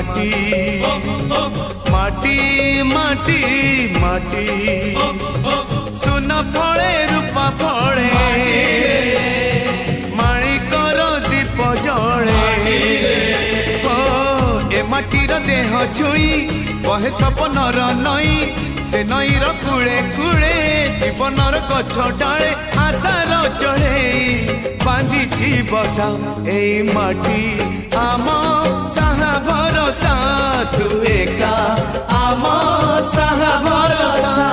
माटी माटी माटी माटी सुना फले रूपा फले माणिकर दीप जले ए माटीर देह छुई बहे सपनर नई से नईर कूले कूले जीवनर गछ डाले आशार चढ़े बांधी बसा ए माटी आम साहा भरोसा तू एका आम साहा भरोसा।